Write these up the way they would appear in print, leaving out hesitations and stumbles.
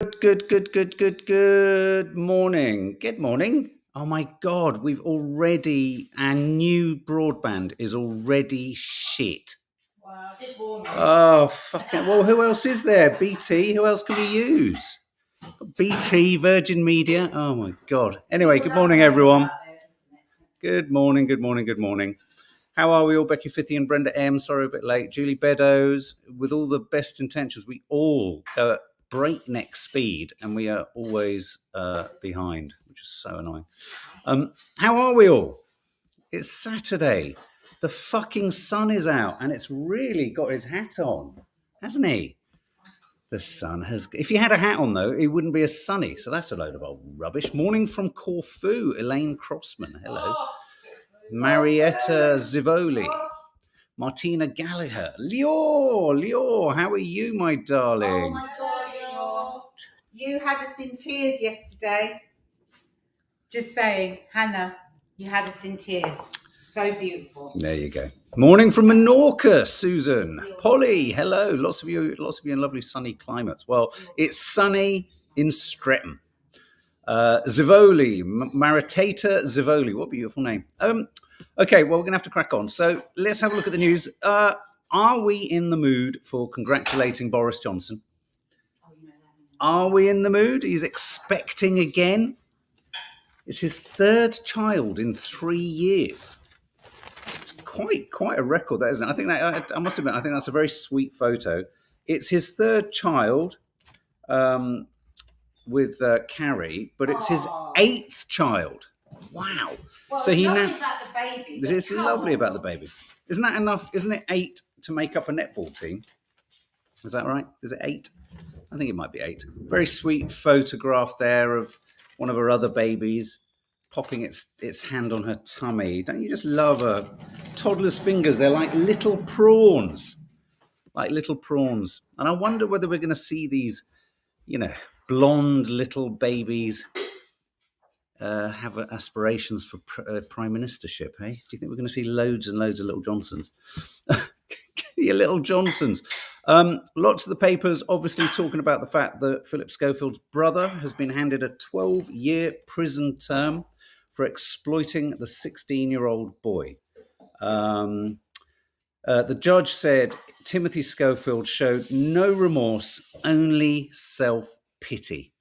Good morning. Good morning. Oh my God, our new broadband is already shit. Wow, I did warn you. Oh, fucking, well, who else is there? BT, who else can we use? BT, Virgin Media. Oh my God. Anyway, good morning, everyone. Good morning. How are we all? Becky Fithy and Brenda M. Sorry, a bit late. Julie Beddoes. With all the best intentions, we all go at breakneck speed, and we are always behind, which is so annoying. How are we all? It's Saturday. The fucking sun is out, and it's really got his hat on, hasn't he? The sun has. If you had a hat on, though, it wouldn't be as sunny. So that's a load of old rubbish. Morning from Corfu, Elaine Crossman. Hello. Marietta Zivoli. Martina Gallagher. Lior, how are you, my darling? Oh my God, you had us in tears yesterday. Just saying, Hannah, you had us in tears. So beautiful. There you go. Morning from Menorca, Susan. Polly, hello. Lots of you in lovely sunny climates. Well, it's sunny in Streatham. Zivoli, Maritata Zivoli. What a beautiful name. Okay, well, we're going to have to crack on. So let's have a look at the news. Are we in the mood for congratulating Boris Johnson? Are we in the mood? He's expecting again. It's his third child in 3 years. Quite a record, that, isn't it? I think that I must admit, I think that's a very sweet photo. It's his third child with Carrie, but it's his 8th child. Wow! Well, so he lovely now. about the baby. It's lovely about the baby. Isn't that enough? Isn't it 8 to make up a netball team? Is that right? Is it 8? I think it might be 8. Very sweet photograph there of one of her other babies popping its hand on her tummy. Don't you just love a toddler's fingers? They're like little prawns. And I wonder whether we're going to see these, blonde little babies have aspirations for prime ministership, eh? Do you think we're going to see loads and loads of little Johnsons? Your little Johnsons. Lots of the papers obviously talking about the fact that Philip Schofield's brother has been handed a 12-year prison term for exploiting the 16-year-old boy. The judge said Timothy Schofield showed no remorse, only self-pity.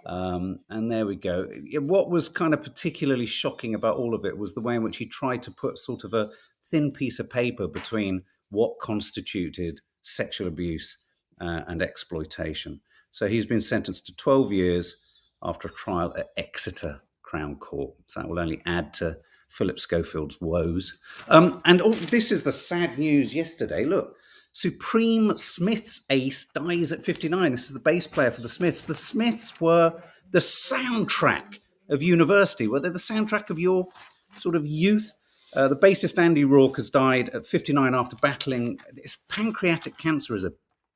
And there we go. What was kind of particularly shocking about all of it was the way in which he tried to put sort of a thin piece of paper between what constituted sexual abuse and exploitation. So he's been sentenced to 12 years after a trial at Exeter Crown Court. So that will only add to Philip Schofield's woes. This is the sad news yesterday. Look, Supreme Smith's ace dies at 59. This is the bass player for the Smiths. The Smiths were the soundtrack of university. Were they the soundtrack of your sort of youth? The bassist Andy Rourke has died at 59 after battling. This pancreatic cancer is a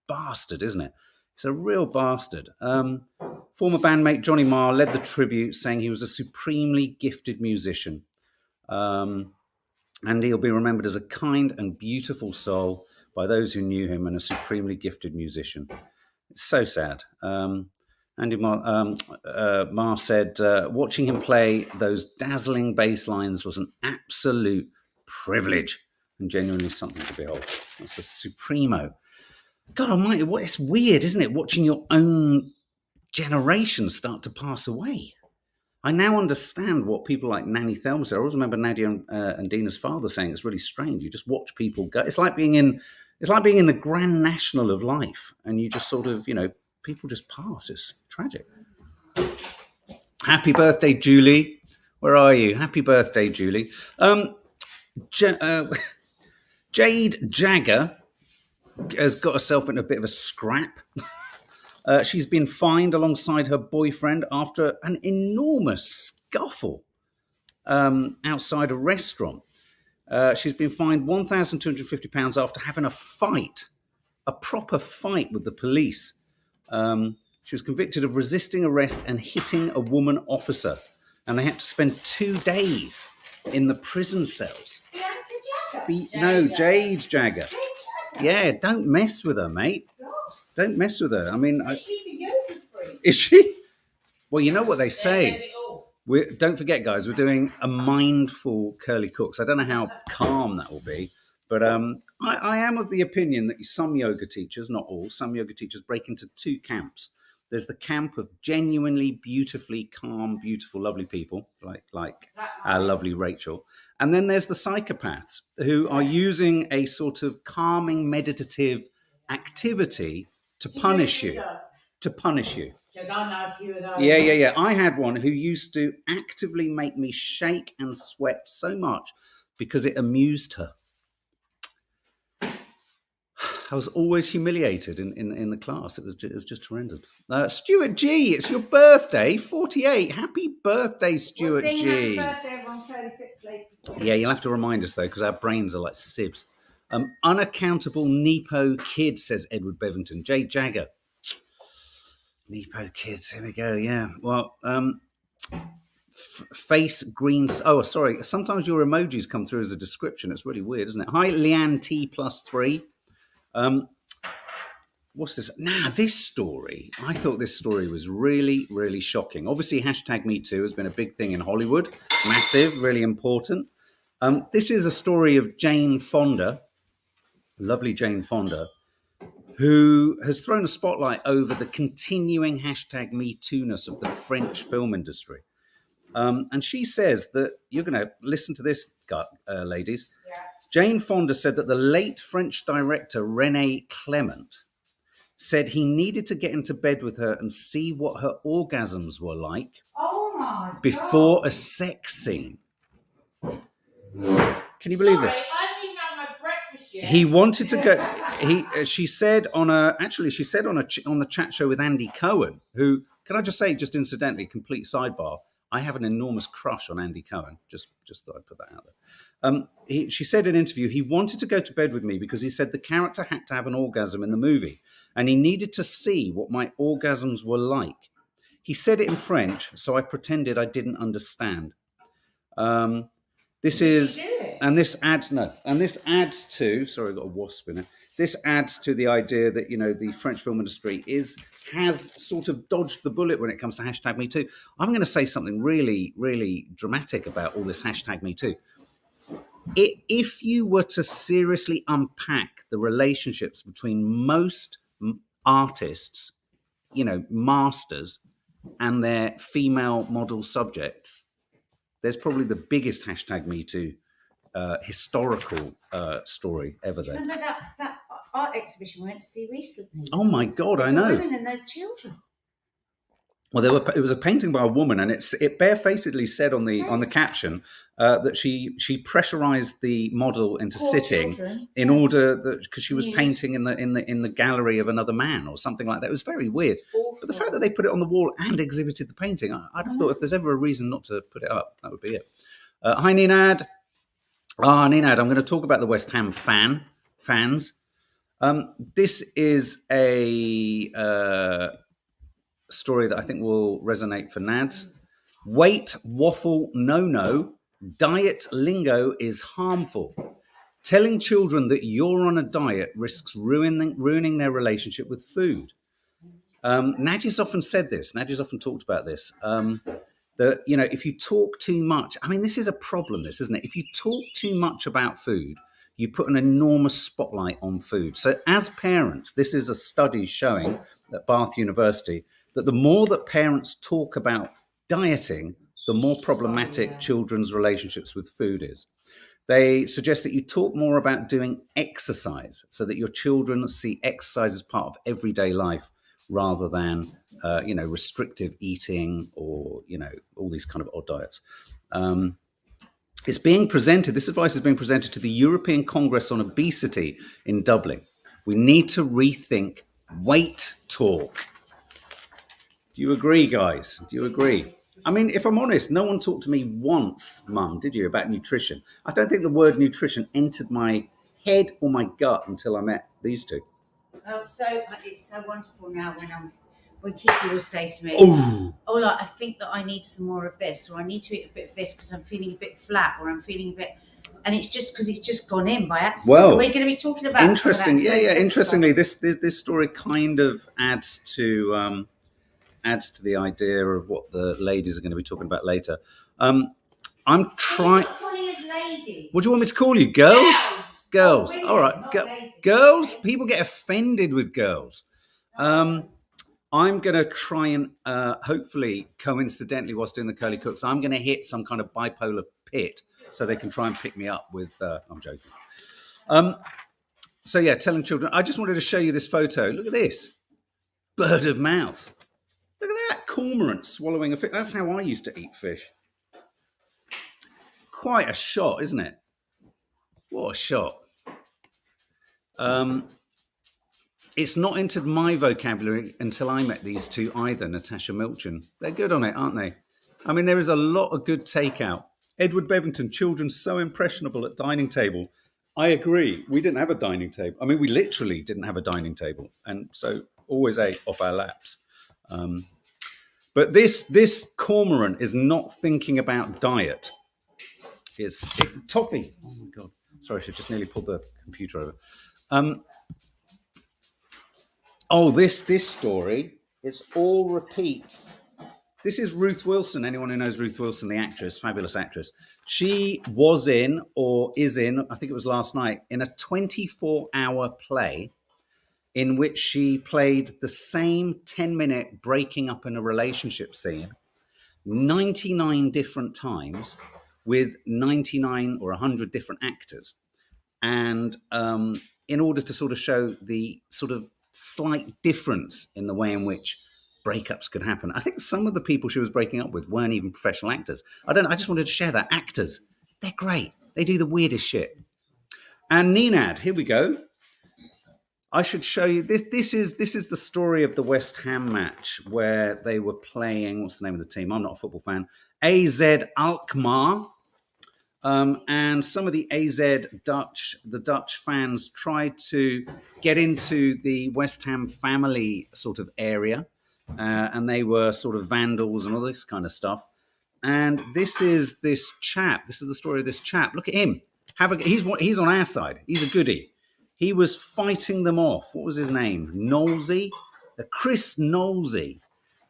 bastard, isn't it? It's a real bastard. Former bandmate Johnny Marr led the tribute, saying he was a supremely gifted musician. And he'll be remembered as a kind and beautiful soul by those who knew him, and a supremely gifted musician. It's so sad. Andy Marr said, watching him play those dazzling bass lines was an absolute privilege and genuinely something to behold. That's the Supremo. God almighty, it's weird, isn't it? Watching your own generation start to pass away. I now understand what people like Nanny Thelma said. I always remember Nadia and Dina's father saying it's really strange. You just watch people go. It's like being in the Grand National of life, and you just sort of, people just pass. It's tragic. Happy birthday, Julie. Where are you? Happy birthday, Julie. Jade Jagger has got herself in a bit of a scrap. She's been fined alongside her boyfriend after an enormous scuffle outside a restaurant. She's been fined £1,250 after having a proper fight with the police. She was convicted of resisting arrest and hitting a woman officer, and they had to spend 2 days in the prison cells. Jade Jagger. Yeah, don't mess with her, mate. Don't mess with her. I mean, she's a yoga freak. Is she? Well, you know what they say. Don't forget, guys, we're doing a mindful curly cooks. I don't know how calm that will be, but I am of the opinion that some yoga teachers, not all, some yoga teachers break into two camps. There's the camp of genuinely, beautifully calm, beautiful, lovely people, like our lovely Rachel. And then there's the psychopaths who are using a sort of calming, meditative activity to punish you. To punish you. Because I know a few of those. Yeah. I had one who used to actively make me shake and sweat so much because it amused her. I was always humiliated in the class. It was just horrendous. Stuart G, it's your birthday, 48. Happy birthday, Stuart G. Happy birthday, everyone. Curly Cooks later. Yeah, you'll have to remind us, though, because our brains are like sieves. Unaccountable Nepo Kid, says Edward Bevington. Jay Jagger. Nepo Kids, here we go. Yeah. Well, face green. Oh, sorry. Sometimes your emojis come through as a description. It's really weird, isn't it? Hi, Leanne T +3. What's this? Now, this story. I thought this story was really, really shocking. Obviously, #MeToo has been a big thing in Hollywood. Massive, really important. This is a story of Jane Fonda, lovely Jane Fonda, who has thrown a spotlight over the continuing #MeToo-ness of the French film industry. And she says that, you're going to listen to this, ladies. Yeah. Jane Fonda said that the late French director René Clément said he needed to get into bed with her and see what her orgasms were like before a sex scene. Can you believe this? I haven't even had my breakfast yet. He wanted to go. She said on the chat show with Andy Cohen, who, can I just say, just incidentally, complete sidebar, I have an enormous crush on Andy Cohen. Just thought I'd put that out there. She said in an interview, he wanted to go to bed with me because he said the character had to have an orgasm in the movie, and he needed to see what my orgasms were like. He said it in French, so I pretended I didn't understand. This adds to. Sorry, I've got a wasp in it. This adds to the idea that, the French film industry has sort of dodged the bullet when it comes to #MeToo. I'm going to say something really, really dramatic about all this #MeToo. If you were to seriously unpack the relationships between most artists, masters, and their female model subjects, there's probably the biggest #MeToo historical story ever there. Remember that art exhibition we went to see recently? Oh my God, I know. Women and their children. Well, it was a painting by a woman, and it barefacedly said on the caption that she pressurized the model into sitting in order that, because she was painting in the gallery of another man or something like that. It was very weird. But the fact that they put it on the wall and exhibited the painting, I'd have thought if there's ever a reason not to put it up, that would be it. Hi, Ninad. Ninad, I'm going to talk about the West Ham fans. This is a story that I think will resonate for Nads. Weight waffle no. Diet lingo is harmful. Telling children that you're on a diet risks ruining their relationship with food. Nadja's often said this. Nadja's often talked about this. That, if you talk too much, this is a problem, isn't it? If you talk too much about food, you put an enormous spotlight on food. So as parents, this is a study showing at Bath University that the more that parents talk about dieting, the more problematic children's relationships with food is. They suggest that you talk more about doing exercise so that your children see exercise as part of everyday life rather than, restrictive eating or, all these kind of odd diets. This advice is being presented to the European Congress on Obesity in Dublin. We need to rethink weight talk. Do you agree, guys? Do you agree? If I'm honest, no one talked to me once, Mum, did you, about nutrition? I don't think the word nutrition entered my head or my gut until I met these two. So it's so wonderful now when Kiki will say to me, I think that I need some more of this, or I need to eat a bit of this because I'm feeling a bit flat, or I'm feeling a bit, and it's just because it's just gone in by accident. Well, we're going to be talking about interesting. Yeah. Interestingly, this story kind of adds to adds to the idea of what the ladies are going to be talking about later. I'm trying. What do you want me to call you? Girls? Girls. Oh, really? All right. Girls? People get offended with girls. I'm going to try and hopefully, coincidentally, whilst doing the curly cooks, I'm going to hit some kind of bipolar pit so they can try and pick me up with. I'm joking. So yeah, telling children. I just wanted to show you this photo. Look at this bird of mouth. Look at that cormorant swallowing a fish. That's how I used to eat fish. Quite a shot, isn't it? What a shot. It's not entered my vocabulary until I met these two either, Natasha Milchin. They're good on it, aren't they? I mean, there is a lot of good takeout. Edward Bevington, children so impressionable at dining table. I agree. We didn't have a dining table. I mean, we literally didn't have a dining table. And so always ate off our laps. But this cormorant is not thinking about diet. It's toffee. Oh, my God. Sorry, I should just nearly pull the computer over. This story, it's all repeats. This is Ruth Wilson. Anyone who knows Ruth Wilson, the actress, fabulous actress. She was in, or is in, I think it was last night, in a 24-hour play in which she played the same 10-minute breaking up in a relationship scene 99 different times with 99 or 100 different actors. And in order to sort of show the sort of slight difference in the way in which breakups could happen. I think some of the people she was breaking up with weren't even professional actors. I just wanted to share that. Actors, they're great. They do the weirdest shit. And Nenad, here we go. I should show you this. This is the story of the West Ham match where they were playing. What's the name of the team? I'm not a football fan. AZ Alkmaar. And some of the the Dutch fans tried to get into the West Ham family sort of area, and they were sort of vandals and all this kind of stuff. And this is this chap. This is the story of this chap. Look at him. He's on our side. He's a goodie. He was fighting them off. What was his name? Knowlesy? Chris Knowlesy.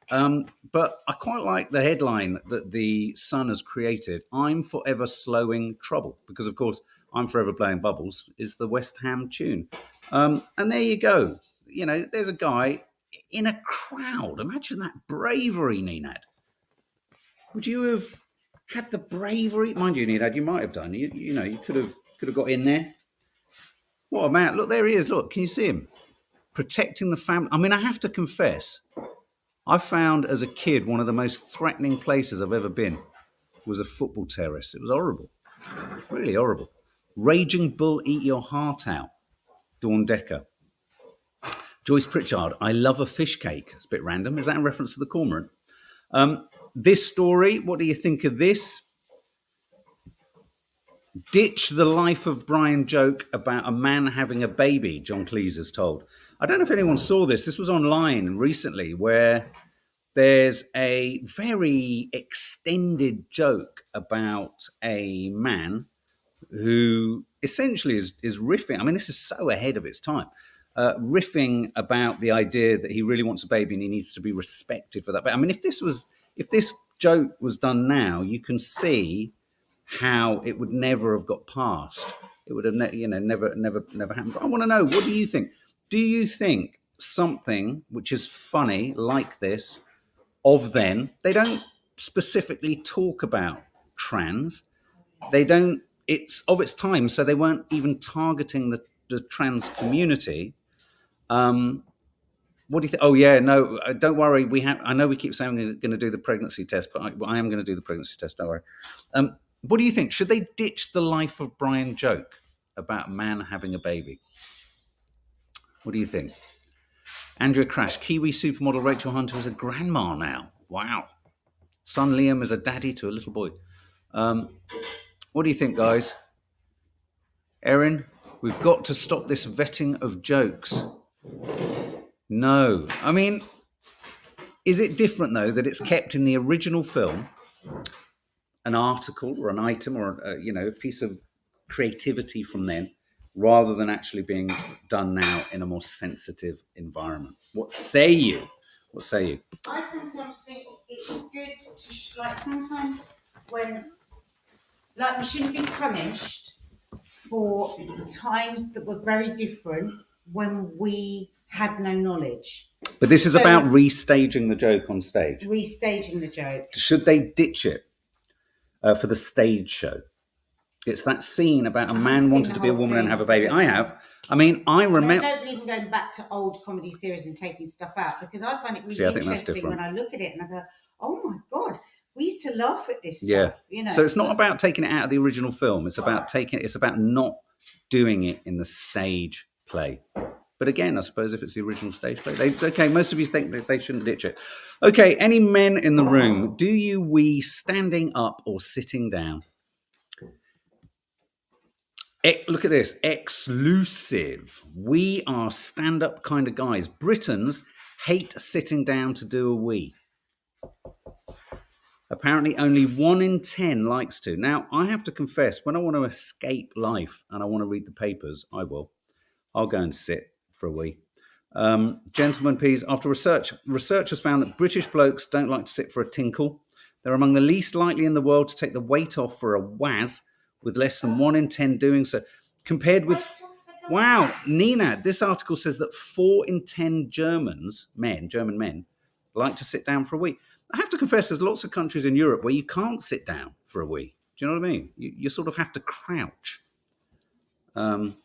But I quite like the headline that the Sun has created. I'm forever slowing trouble. Because, of course, I'm forever blowing bubbles is the West Ham tune. And there you go. You know, there's a guy in a crowd. Imagine that bravery, Nenad. Would you have had the bravery? Mind you, Nenad, you might have done. You know, you could have got in there. What a man. Look, there he is. Look, can you see him? Protecting the family. I mean, I have to confess, I found as a kid one of the most threatening places I've ever been was a football terrace. It was horrible. Really horrible. Raging Bull, eat your heart out. Dawn Decker. Joyce Pritchard, I love a fish cake. It's a bit random. Is that in reference to the cormorant? This story, what do you think of this? Ditch the life of Brian joke about a man having a baby, John Cleese is told. I don't know if anyone saw this. This was online recently where there's a very extended joke about a man who essentially is riffing. I mean, this is so ahead of its time. Riffing about the idea that he really wants a baby and he needs to be respected for that. But I mean, if this joke was done now, you can see how it would never have got past. It would have never happened. But I want to know, what do you think? Do you think something which is funny like this of then, they don't specifically talk about trans. They don't, it's of its time, so they weren't even targeting the trans community. What do you think? Oh yeah, no, don't worry. I know we keep saying we're going to do the pregnancy test, but I am going to do the pregnancy test. Don't worry. What do you think? Should they ditch the life of Brian joke about a man having a baby? What do you think? Andrea Crash, Kiwi supermodel Rachel Hunter is a grandma now. Wow. Son Liam is a daddy to a little boy. What do you think, guys? Erin, we've got to stop this vetting of jokes. No. I mean, is it different, though, that it's kept in the original film, an article or an item or, a piece of creativity from then, rather than actually being done now in a more sensitive environment? What say you? What say you? I sometimes think it's good to like sometimes when like we shouldn't be punished for times that were very different when we had no knowledge. But this is about restaging the joke on stage. Restaging the joke. Should they ditch it for the stage show? It's that scene about a man wanting to be a woman and have a baby. I have. I mean, I remember. I don't believe in going back to old comedy series and taking stuff out because I find it really interesting when I look at it and I go, "Oh my god, we used to laugh at this stuff." You know. So it's not about taking it out of the original film. It's about It's about not doing it in the stage play. But again, I suppose if it's the original stage play, okay. Most of you think that they shouldn't ditch it. Okay, any men in the room? Do you wee standing up or sitting down? Look at this, exclusive. We are stand-up kind of guys. Britons hate sitting down to do a wee. Apparently only 1 in 10 likes to. Now, I have to confess, when I want to escape life and I want to read the papers, I'll go and sit for a wee. Gentlemen, please, after researchers found that British blokes don't like to sit for a tinkle. They're among the least likely in the world to take the weight off for a waz, with less than 1 in 10 doing so. Compared with, wow, Nina, this article says that 4 in 10 German men, like to sit down for a wee. I have to confess, there's lots of countries in Europe where you can't sit down for a wee. Do you know what I mean? You sort of have to crouch. Every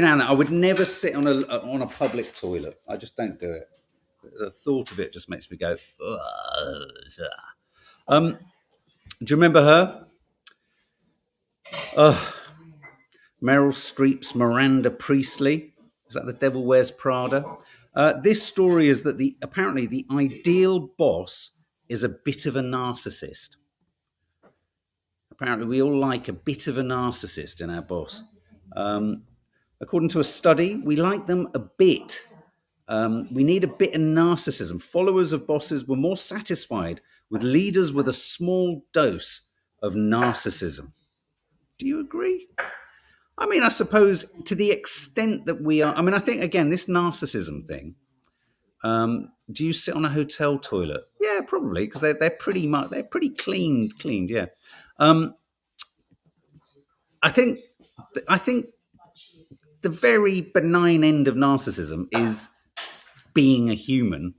now and then, I would never sit on a public toilet. I just don't do it. The thought of it just makes me go, do you remember her? Meryl Streep's Miranda Priestley. Is that The Devil Wears Prada? This story is that apparently the ideal boss is a bit of a narcissist. Apparently we all like a bit of a narcissist in our boss. According to a study, we like them a bit. We need a bit of narcissism. Followers of bosses were more satisfied with leaders with a small dose of narcissism. Do you agree? I mean, I suppose to the extent that we are, I mean, I think, again, this narcissism thing, do you sit on a hotel toilet? Yeah, probably, because they're pretty cleaned, yeah. I think the very benign end of narcissism is being a human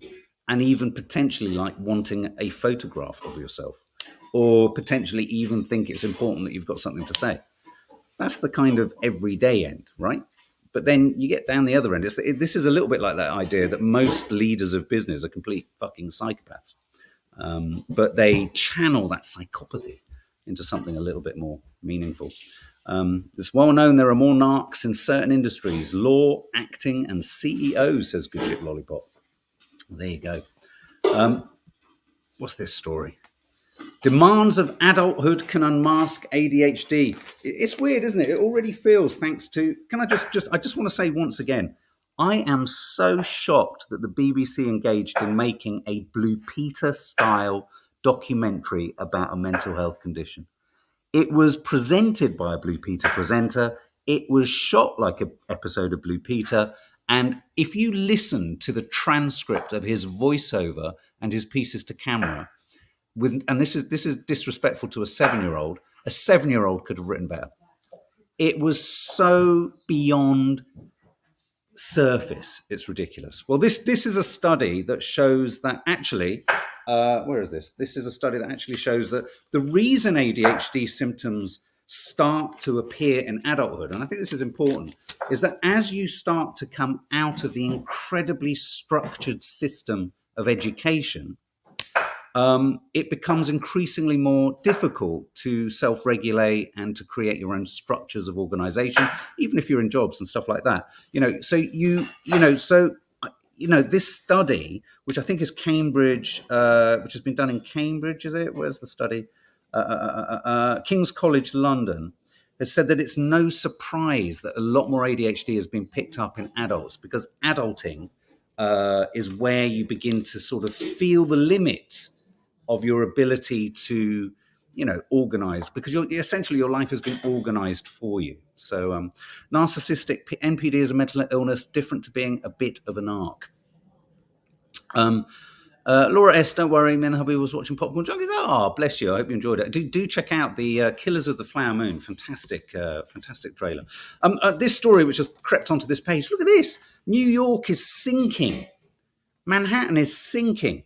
and even potentially like wanting a photograph of yourself or potentially even think it's important that you've got something to say. That's the kind of everyday end, right? But then you get down the other end. This is a little bit like that idea that most leaders of business are complete fucking psychopaths. But they channel that psychopathy into something a little bit more meaningful. It's well known there are more narcs in certain industries, law, acting, and CEOs, says Good Ship Lollipop. There you go. What's this story? Demands of adulthood can unmask ADHD. It's weird, isn't it? It already feels thanks to... I just want to say once again, I am so shocked that the BBC engaged in making a Blue Peter-style documentary about a mental health condition. It was presented by a Blue Peter presenter. It was shot like an episode of Blue Peter. And if you listen to the transcript of his voiceover and his pieces to camera... and this is disrespectful to a 7-year-old. A 7-year-old could have written better. It was so beyond surface. It's ridiculous. Well, this is a study that shows that actually, where is this? This is a study that actually shows that the reason ADHD symptoms start to appear in adulthood, and I think this is important, is that as you start to come out of the incredibly structured system of education, it becomes increasingly more difficult to self-regulate and to create your own structures of organization, even if you're in jobs and stuff like that. This study, which I think is Cambridge, which has been done in Cambridge, is it? Where's the study? King's College London, has said that it's no surprise that a lot more ADHD has been picked up in adults because adulting is where you begin to sort of feel the limits of your ability to, organize, because essentially your life has been organized for you. So narcissistic NPD is a mental illness different to being a bit of an arc. Laura S, don't worry, me and hubby was watching Popcorn Junkies. Oh, bless you. I hope you enjoyed it. Do check out the Killers of the Flower Moon. Fantastic trailer. This story, which has crept onto this page, look at this. New York is sinking. Manhattan is sinking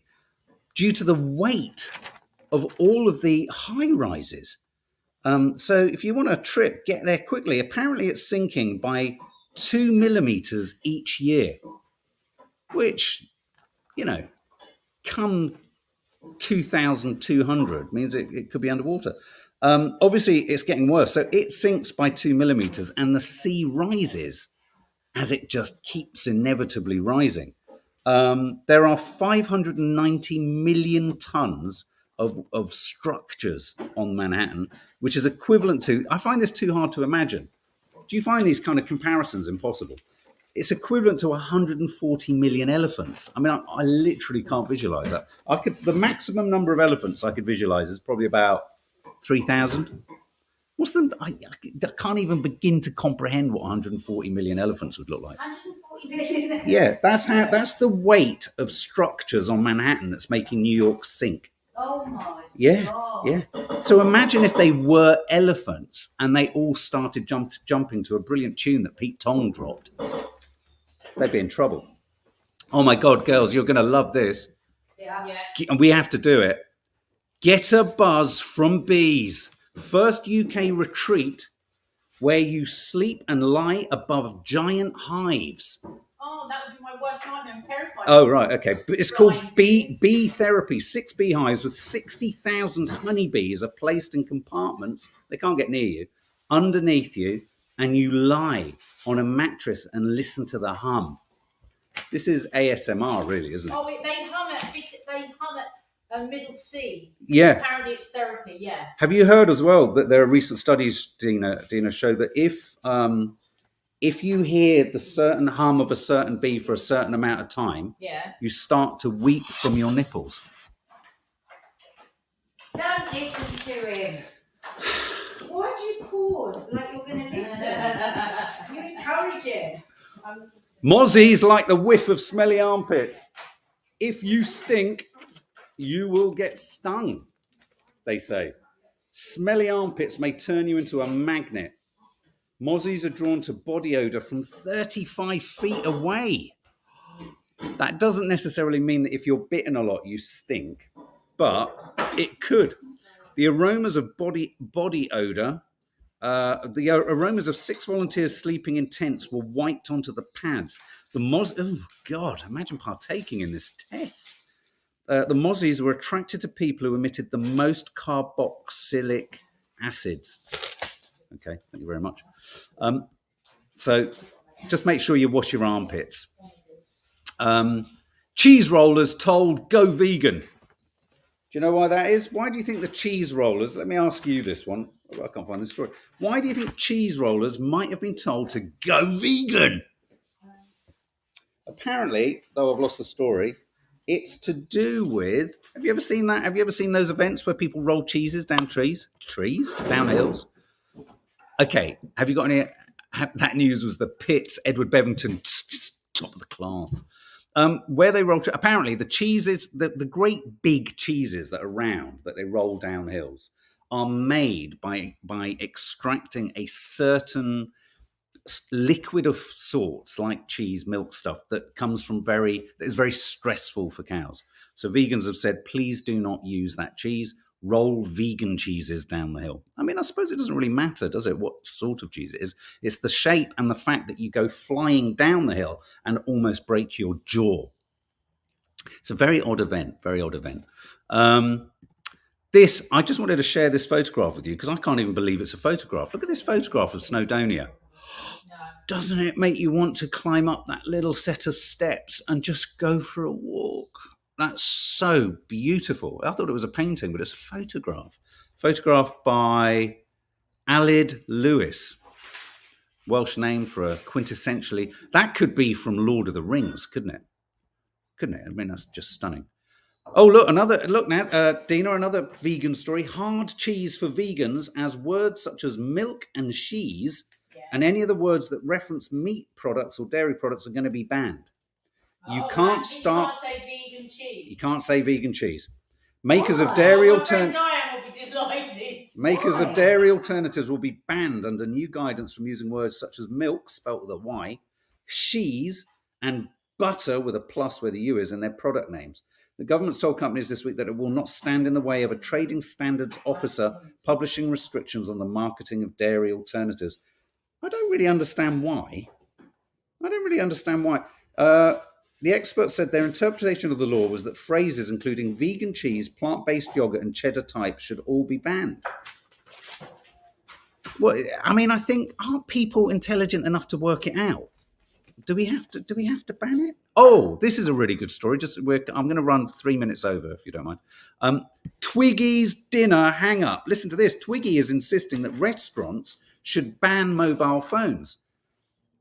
due to the weight of all of the high rises. So if you want a trip, get there quickly. Apparently it's sinking by 2 millimeters each year, which, come 2,200 means it could be underwater. Obviously, it's getting worse. So it sinks by 2 millimeters and the sea rises as it just keeps inevitably rising. There are 590 million tons of structures on Manhattan, which is equivalent to, I find this too hard to imagine. Do you find these kind of comparisons impossible? It's equivalent to 140 million elephants. I mean, I literally can't visualize that. The maximum number of elephants I could visualize is probably about 3,000. What's the? I can't even begin to comprehend what 140 million elephants would look like. 140 million. Yeah, that's the weight of structures on Manhattan that's making New York sink. Oh my God. Yeah. So imagine if they were elephants and they all started jumping to a brilliant tune that Pete Tong dropped. They'd be in trouble. Oh my God, girls, you're going to love this. Yeah. And we have to do it. Get a buzz from bees. First UK retreat where you sleep and lie above giant hives. Oh, that would be my worst nightmare. I'm terrified. Oh, right. Okay. It's called bee therapy. 6 beehives with 60,000 honeybees are placed in compartments. They can't get near you, underneath you, and you lie on a mattress and listen to the hum. This is ASMR, really, isn't it? Oh, they hum at middle C. Yeah. Apparently it's therapy, yeah. Have you heard as well that there are recent studies, Dina, show that if you hear the certain hum of a certain bee for a certain amount of time, you start to weep from your nipples. Don't listen to him. Why do you pause like you're going to listen? You encourage him. Mozzies like the whiff of smelly armpits. If you stink, you will get stung, they say. Smelly armpits may turn you into a magnet. Mozzies are drawn to body odor from 35 feet away. That doesn't necessarily mean that if you're bitten a lot, you stink, but it could. The aromas of body odor, the aromas of 6 volunteers sleeping in tents were wiped onto the pads. Oh God, imagine partaking in this test. The mozzies were attracted to people who emitted the most carboxylic acids. Okay, thank you very much. So just make sure you wash your armpits. Cheese rollers told go vegan. Do you know why that is? Why do you think the cheese rollers, let me ask you this one. I can't find the story. Why do you think cheese rollers might have been told to go vegan? Apparently, though I've lost the story, it's to do with, have you ever seen that? Have you ever seen those events where people roll cheeses down trees? Down hills? Okay, have you got any, that news was the Pits, Edward Bevington, top of the class. Where they roll, apparently the cheeses, the great big cheeses that are round, that they roll down hills, are made by extracting a certain liquid of sorts, like cheese, milk stuff, that comes from that is very stressful for cows. So vegans have said, please do not use that cheese. Roll vegan cheeses down the hill. I mean, I suppose it doesn't really matter, does it, what sort of cheese it is? It's the shape and the fact that you go flying down the hill and almost break your jaw. It's a very odd event, I just wanted to share this photograph with you because I can't even believe it's a photograph. Look at this photograph of Snowdonia. Doesn't it make you want to climb up that little set of steps and just go for a walk? That's so beautiful. I thought it was a painting, but it's a photograph. Photographed by Aled Lewis. Welsh name for a quintessentially... That could be from Lord of the Rings, couldn't it? I mean, that's just stunning. Oh, look now, Dina, another vegan story. Hard cheese for vegans, as words such as milk and cheese and any other words that reference meat products or dairy products are going to be banned. You Oh, can't right. start. You can't say vegan cheese. You can't say vegan cheese. Makers of Why? dairy My friend alternatives. Diane will be delighted. Makers of Why? dairy alternatives will be banned under new guidance from using words such as milk, spelt with a Y, cheese, and butter with a plus where the U is in their product names. The government's told companies this week that it will not stand in the way of a trading standards officer publishing restrictions on the marketing of dairy alternatives. I don't really understand why. The experts said their interpretation of the law was that phrases including vegan cheese, plant-based yogurt, and cheddar type should all be banned. Well, I mean, I think aren't people intelligent enough to work it out? Do we have to ban it? Oh, this is a really good story. I'm going to run 3 minutes over if you don't mind. Twiggy's dinner hang up. Listen to this. Twiggy is insisting that restaurants should ban mobile phones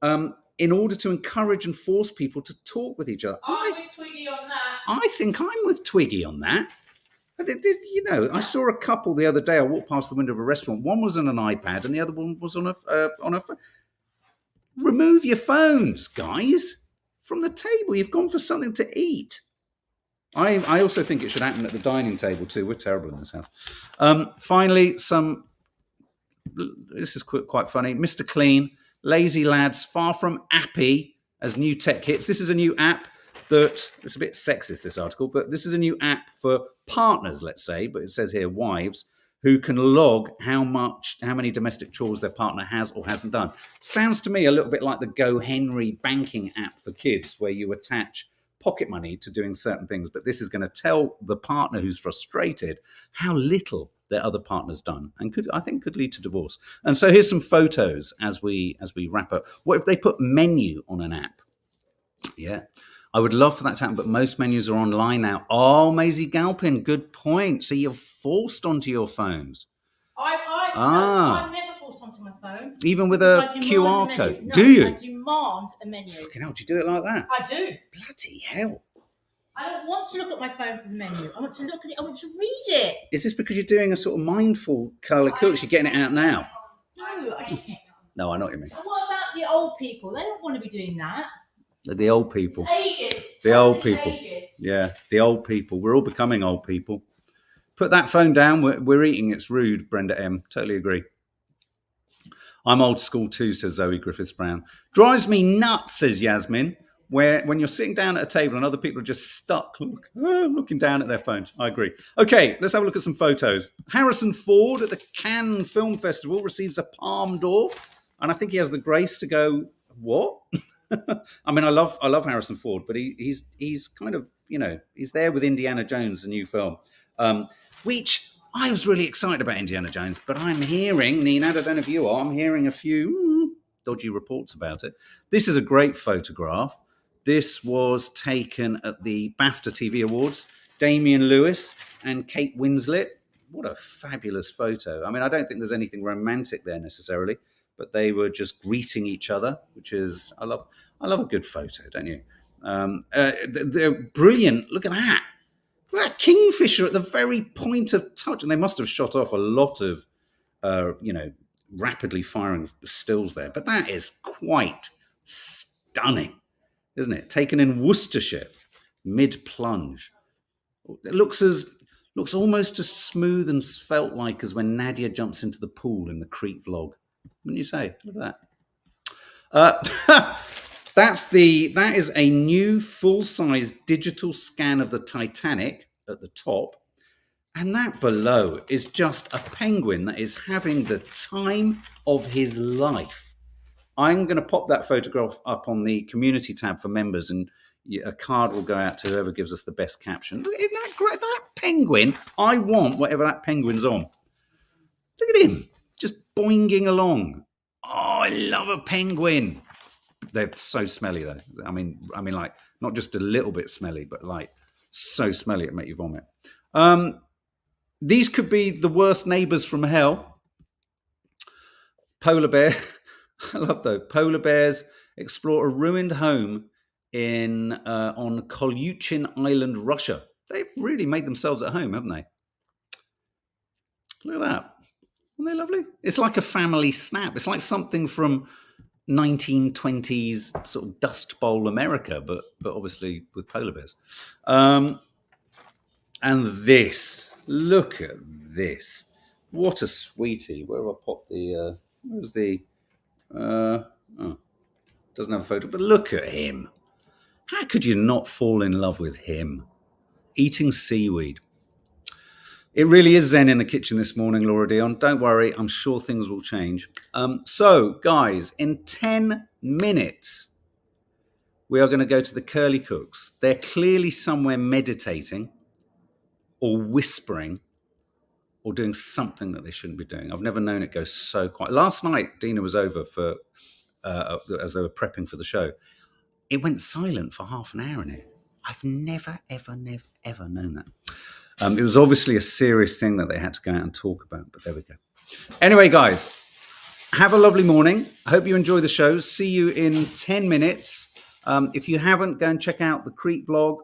in order to encourage and force people to talk with each other. I'm with Twiggy on that. I think I'm with Twiggy on that. You know, I saw a couple the other day. I walked past the window of a restaurant. One was on an iPad, and the other one was on a phone. Remove your phones, guys, from the table. You've gone for something to eat. I also think it should happen at the dining table too. We're terrible in this house. Finally, this is quite funny. Mr. Clean, lazy lads, far from appy as new tech hits. This is a new app that, it's a bit sexist, this article, but this is a new app for partners, let's say, but it says here wives, who can log how many domestic chores their partner has or hasn't done. Sounds to me a little bit like the Go Henry banking app for kids, where you attach pocket money to doing certain things, but this is going to tell the partner who's frustrated how little their other partner's done, and could lead to divorce. And so here's some photos as we wrap up. What if they put menu on an app? Yeah, I would love for that to happen, but most menus are online now. Oh, Maisie Galpin, good point. So you're forced onto your phones. I'm never forced onto my phone. Even with a QR code? No, do you? I demand a menu. Fucking hell, do you do it like that? I do. Bloody hell. I don't want to look at my phone for the menu. I want to look at it. I want to read it. Is this because you're doing a sort of mindful colour cook? You're getting it out now? No, I just... No, I know what you mean. And what about the old people? They don't want to be doing that. The old people. Ages. The old people. Ages. Yeah, the old people. We're all becoming old people. Put that phone down. We're eating. It's rude, Brenda M. Totally agree. I'm old school too, says Zoe Griffiths-Brown. Drives me nuts, says Yasmin, when you're sitting down at a table and other people are just stuck looking down at their phones. I agree. Okay, let's have a look at some photos. Harrison Ford at the Cannes Film Festival receives a Palme d'Or, and I think he has the grace to go, what? I mean, I love Harrison Ford, but he's kind of, you know, he's there with Indiana Jones, the new film, which I was really excited about Indiana Jones, but I'm hearing, Nina, I don't know if you are, I'm hearing a few dodgy reports about it. This is a great photograph. This was taken at the BAFTA TV Awards. Damian Lewis and Kate Winslet. What a fabulous photo. I mean, I don't think there's anything romantic there necessarily, but they were just greeting each other, which is, I love a good photo, don't you? They're brilliant. Look at that. Look at that kingfisher at the very point of touch. And they must have shot off a lot of, rapidly firing stills there. But that is quite stunning, isn't it? Taken in Worcestershire, mid-plunge. It looks almost as smooth and svelte-like as when Nadia jumps into the pool in the Crete vlog. Wouldn't you say? Look at that. That is a new full-size digital scan of the Titanic at the top. And that below is just a penguin that is having the time of his life. I'm going to pop that photograph up on the community tab for members, and a card will go out to whoever gives us the best caption. Isn't that great? That penguin, I want whatever that penguin's on. Look at him, just boinging along. Oh, I love a penguin. They're so smelly though. I mean, like not just a little bit smelly, but like so smelly it make you vomit. These could be the worst neighbours from hell. Polar bear. I love those. Polar bears explore a ruined home on Kolyuchin Island, Russia. They've really made themselves at home, haven't they? Look at that. Aren't they lovely? It's like a family snap. It's like something from 1920s sort of Dust Bowl America, but obviously with polar bears. And this, look at this. What a sweetie. Where have I popped the, where's the, doesn't have a photo, but look at him. How could you not fall in love with him? Eating seaweed. It really is zen in the kitchen this morning, Laura Dion. Don't worry, I'm sure things will change. So, guys, in 10 minutes, we are going to go to the Curly Cooks. They're clearly somewhere meditating or whispering or doing something that they shouldn't be doing. I've never known it go so quiet. Last night, Dina was over for as they were prepping for the show. It went silent for half an hour in it. I've never, ever known that. It was obviously a serious thing that they had to go out and talk about, but there we go. Anyway, guys, have a lovely morning. I hope you enjoy the show. See you in 10 minutes. If you haven't, go and check out the Crete vlog